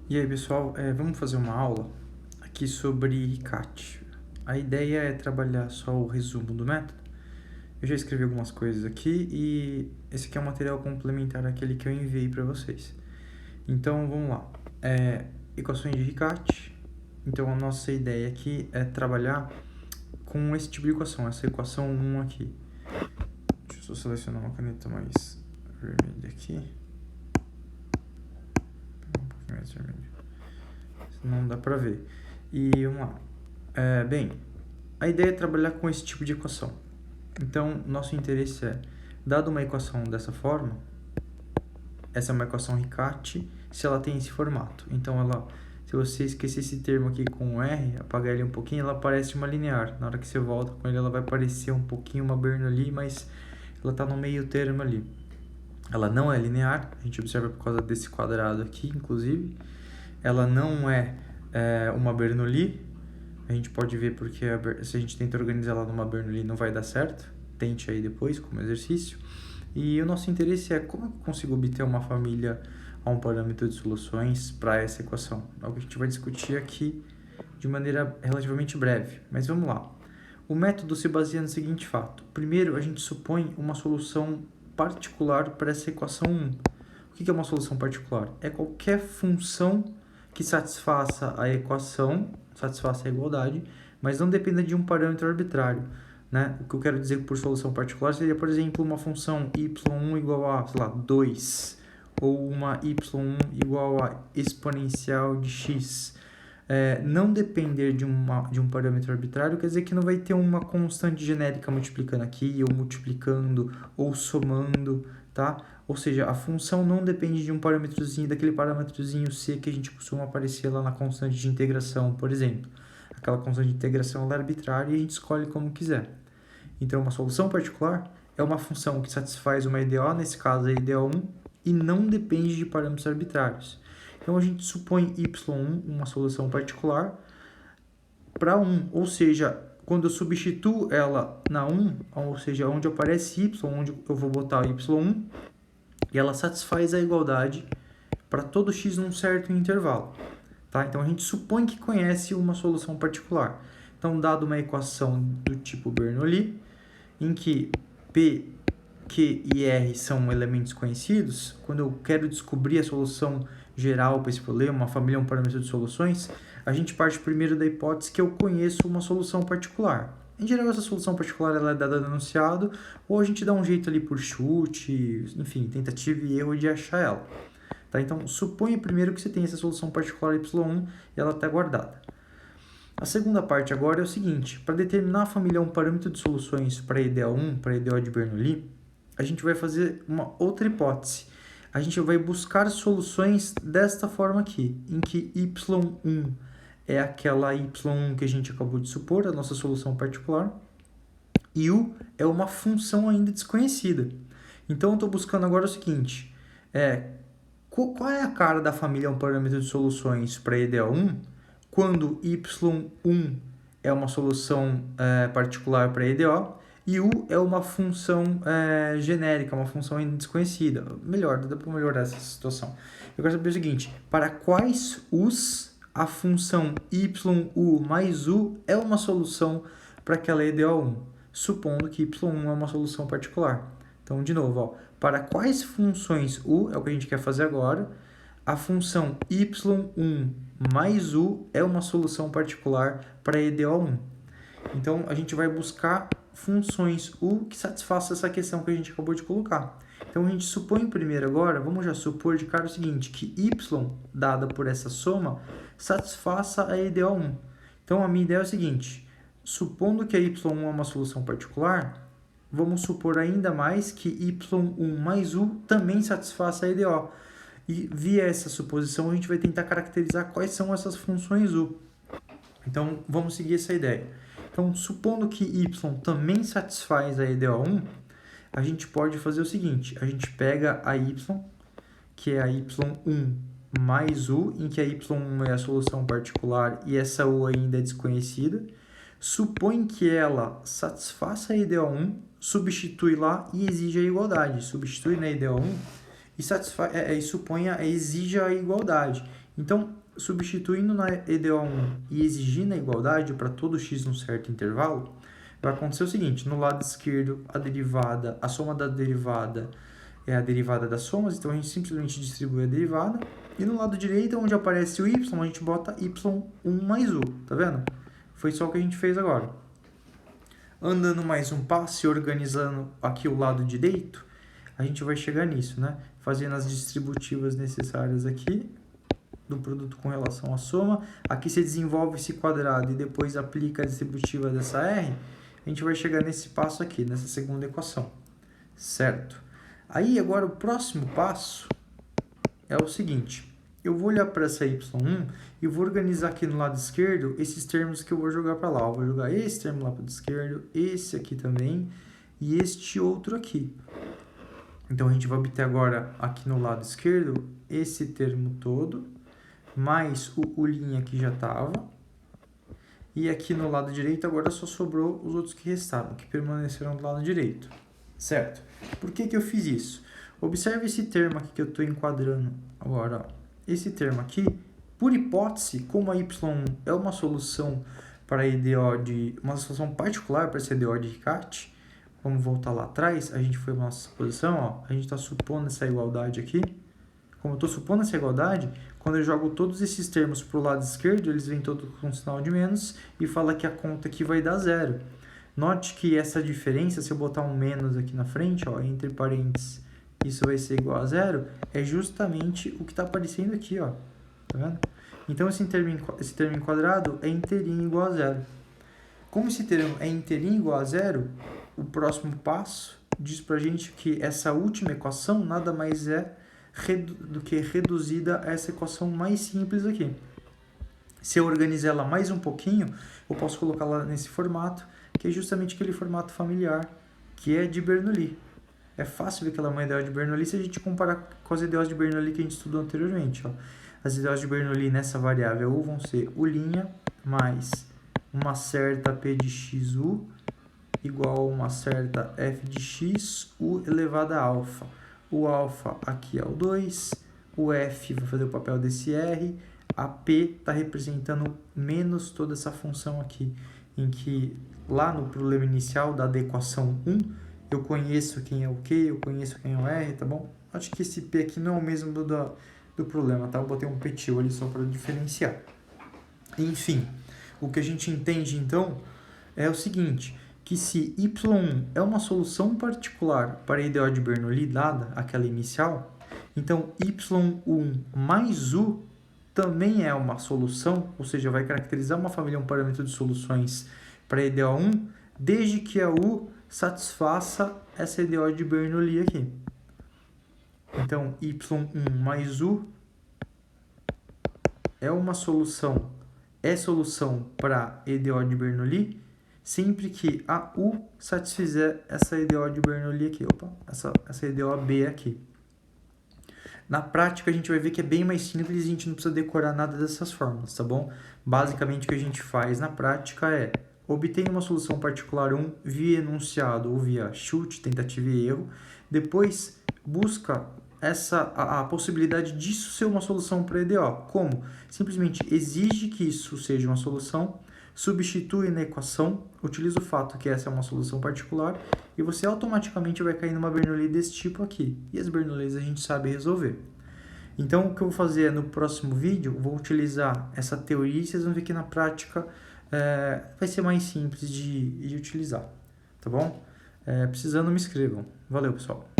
E aí, pessoal, vamos fazer uma aula aqui sobre RICAT. A ideia é trabalhar só o resumo do método. Eu já escrevi algumas coisas aqui e esse aqui é um material complementar àquele que eu enviei para vocês. Então, vamos lá. Equações de RICAT. Então, a nossa ideia aqui é trabalhar com esse tipo de equação, essa equação 1 aqui. Deixa eu só selecionar uma caneta mais vermelha aqui. Um pouquinho mais vermelho. Não dá pra ver. E vamos lá. Bem, a ideia é trabalhar com esse tipo de equação. Então, nosso interesse é, dado uma equação dessa forma, essa é uma equação RICAT, se ela tem esse formato. Então, se você esquecer esse termo aqui com o R, apagar ele um pouquinho, ela parece uma linear. Na hora que você volta com ele, ela vai parecer um pouquinho uma Bernoulli, mas ela está no meio termo ali. Ela não é linear, a gente observa por causa desse quadrado aqui, inclusive. Ela não é uma Bernoulli. A gente pode ver porque se a gente tenta organizar ela numa Bernoulli não vai dar certo. Tente aí depois como exercício. E o nosso interesse é como eu consigo obter uma família a um parâmetro de soluções para essa equação. É o que a gente vai discutir aqui de maneira relativamente breve. Mas vamos lá. O método se baseia no seguinte fato. Primeiro, a gente supõe uma solução particular para essa equação 1. O que é uma solução particular? É qualquer função que satisfaça a equação, satisfaça a igualdade, mas não dependa de um parâmetro arbitrário. Né? O que eu quero dizer por solução particular seria, por exemplo, uma função y1 igual a, 2, ou uma y1 igual a exponencial de x. Não depender de um parâmetro arbitrário quer dizer que não vai ter uma constante genérica multiplicando aqui, ou multiplicando, ou somando, tá? Ou seja, a função não depende de um parâmetrozinho, daquele parâmetrozinho c que a gente costuma aparecer lá na constante de integração, por exemplo. Aquela constante de integração ela é arbitrária e a gente escolhe como quiser. Então, uma solução particular é uma função que satisfaz uma EDO, nesse caso a EDO1, e não depende de parâmetros arbitrários. Então, a gente supõe y1 uma solução particular para 1, ou seja, quando eu substituo ela na 1, ou seja, onde aparece y, onde eu vou botar y1, e ela satisfaz a igualdade para todo x num certo intervalo. Tá? Então, a gente supõe que conhece uma solução particular. Então, dado uma equação do tipo Bernoulli, em que P, Q e R são elementos conhecidos, quando eu quero descobrir a solução geral para esse problema, uma família é um parâmetro de soluções, a gente parte primeiro da hipótese que eu conheço uma solução particular. Em geral, essa solução particular ela é dada no enunciado, ou a gente dá um jeito ali por chute, enfim, tentativa e erro de achar ela. Tá? Então, suponha primeiro que você tem essa solução particular y1 e ela está guardada. A segunda parte agora é o seguinte, para determinar a família um parâmetro de soluções para EDO1, para EDO de Bernoulli, a gente vai fazer uma outra hipótese. A gente vai buscar soluções desta forma aqui, em que y1 é aquela y1 que a gente acabou de supor, a nossa solução particular, e u é uma função ainda desconhecida. Então, eu estou buscando agora o seguinte, qual é a cara da família um parâmetro de soluções para EDO1, quando y1 é uma solução particular para EDO e u é uma função genérica, uma função ainda desconhecida. Dá para melhorar essa situação. Eu quero saber o seguinte, para quais u's a função yu mais u é uma solução para aquela EDO1, supondo que y1 é uma solução particular. Então, de novo, para quais funções u, é o que a gente quer fazer agora, a função y1 mais u é uma solução particular para EDO1. Então, a gente vai buscar funções u que satisfaçam essa questão que a gente acabou de colocar. Então, a gente supõe primeiro agora, vamos já supor de cara o seguinte, que y, dada por essa soma, satisfaça a EDO1. Então, a minha ideia é o seguinte, supondo que a y1 é uma solução particular, vamos supor ainda mais que y1 mais u também satisfaça a EDO. E via essa suposição, a gente vai tentar caracterizar quais são essas funções u. Então, vamos seguir essa ideia. Então, supondo que y também satisfaz a EDO1, a gente pode fazer o seguinte, a gente pega a y, que é a y1 mais u, em que a y1 é a solução particular e essa u ainda é desconhecida, supõe que ela satisfaça a EDO1, substitui lá e exige a igualdade. Substitui na EDO1 e exija a igualdade. Então, substituindo na EDO1 e exigindo a igualdade para todo x num certo intervalo, vai acontecer o seguinte: no lado esquerdo, a soma da derivada é a derivada das somas, então a gente simplesmente distribui a derivada. E no lado direito, onde aparece o y, a gente bota y1 mais u, tá vendo? Foi só o que a gente fez agora. Andando mais um passo e organizando aqui o lado direito, a gente vai chegar nisso, né? Fazendo as distributivas necessárias aqui do produto com relação à soma. Aqui você desenvolve esse quadrado e depois aplica a distributiva dessa R. A gente vai chegar nesse passo aqui, nessa segunda equação, certo? Aí agora o próximo passo é o seguinte: eu vou olhar para essa y1 e vou organizar aqui no lado esquerdo esses termos que eu vou jogar para lá. Eu vou jogar esse termo lá para o lado esquerdo, esse aqui também e este outro aqui. Então a gente vai obter agora aqui no lado esquerdo esse termo todo, mais o ulinha que já estava. E aqui no lado direito agora só sobrou os outros que restaram, que permaneceram do lado direito, certo? Por que eu fiz isso? Observe esse termo aqui que eu estou enquadrando agora, ó. Esse termo aqui, por hipótese, como a y1 é uma solução para uma solução particular para esse EDO de Riccati, vamos voltar lá atrás, a gente foi na nossa posição, ó, a gente está supondo essa igualdade aqui. Como eu estou supondo essa igualdade, quando eu jogo todos esses termos para o lado esquerdo, eles vêm todos com sinal de menos e fala que a conta aqui vai dar zero. Note que essa diferença, se eu botar um menos aqui na frente, ó, entre parênteses, isso vai ser igual a zero, é justamente o que está aparecendo aqui, ó. Tá vendo? Então, esse termo enquadrado é inteirinho igual a zero. Como esse termo é inteirinho igual a zero, o próximo passo diz pra gente que essa última equação nada mais é do que reduzida a essa equação mais simples aqui. Se eu organizar ela mais um pouquinho, eu posso colocá-la nesse formato, que é justamente aquele formato familiar, que é de Bernoulli. É fácil ver que ela é uma EDO de Bernoulli se a gente comparar com as EDOs de Bernoulli que a gente estudou anteriormente. Ó. As EDOs de Bernoulli nessa variável u vão ser u' mais uma certa p de xu igual a uma certa f de x u elevado a alfa. O alfa aqui é o 2, o f vai fazer o papel desse r, a p está representando menos toda essa função aqui, em que lá no problema inicial da equação 1, eu conheço quem é o q, eu conheço quem é o r, tá bom? Acho que esse p aqui não é o mesmo do problema, tá? Eu botei um petil ali só para diferenciar. Enfim, o que a gente entende então é o seguinte, que se y1 é uma solução particular para a EDO de Bernoulli dada aquela inicial, então y1 mais u também é uma solução, ou seja, vai caracterizar uma família, um parâmetro de soluções para a EDO1, desde que a u satisfaça essa EDO de Bernoulli aqui. Então, y1 mais u é uma solução, solução para EDO de Bernoulli, sempre que a u satisfizer essa EDO de Bernoulli aqui, essa EDO B aqui. Na prática, a gente vai ver que é bem mais simples e a gente não precisa decorar nada dessas fórmulas, tá bom? Basicamente, o que a gente faz na prática é obter uma solução particular 1 via enunciado ou via chute, tentativa e erro. Depois, busca a possibilidade disso ser uma solução para EDO. Como? Simplesmente exige que isso seja uma solução, substitui na equação, utiliza o fato que essa é uma solução particular e você automaticamente vai cair numa Bernoulli desse tipo aqui. E as Bernoullis a gente sabe resolver. Então, o que eu vou fazer é, no próximo vídeo, vou utilizar essa teoria e vocês vão ver que na prática vai ser mais simples de utilizar, tá bom? Precisando, me escrevam. Valeu, pessoal!